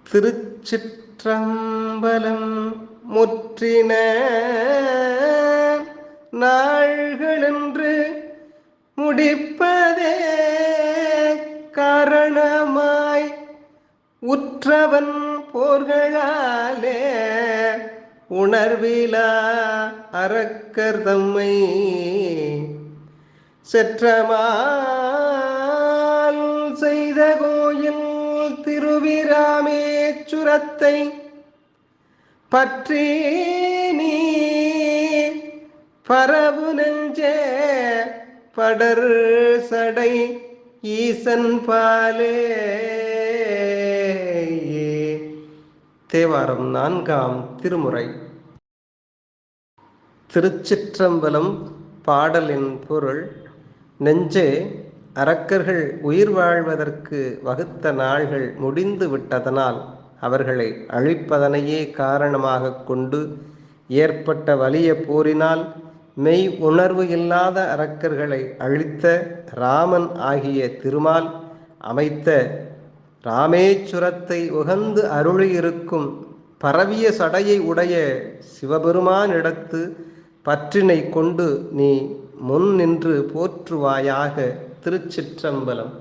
திருச்சிற்றம்பலம் முற்றின நாள்களென்று முடிப்பதே காரணமாய் உற்றவன் போர்களாலே உணர்விலா அரக்கர் தம்மை செற்றமால் செய்த கோயில் திருவிராமேச்சுரத்தை பற்றி நீ பரவு நெஞ்சே படர் சடை ஈசன் பாலே. தேவாரம் 4ஆம் திருமுறை. திருச்சிற்றம்பலம் பாடலின் பொருள்: நெஞ்சே, அரக்கர்கள் உயிர் வாழ்வதற்கு வகுத்த நாள்கள் முடிந்து விட்டதனால் அவர்களை அழிப்பதனையே காரணமாக கொண்டு ஏற்பட்ட வலிய போரினால் மெய் உணர்வு இல்லாத அரக்கர்களை அழித்த ராமன் ஆகிய திருமால் அமைத்த ராமேச்சுரத்தை உகந்து அருளியிருக்கும் பரவிய சடையை உடைய சிவபெருமானிடத்து பற்றினை கொண்டு நீ முன் நின்று போற்றுவாயாக. திருச்சிற்றம்பலம்.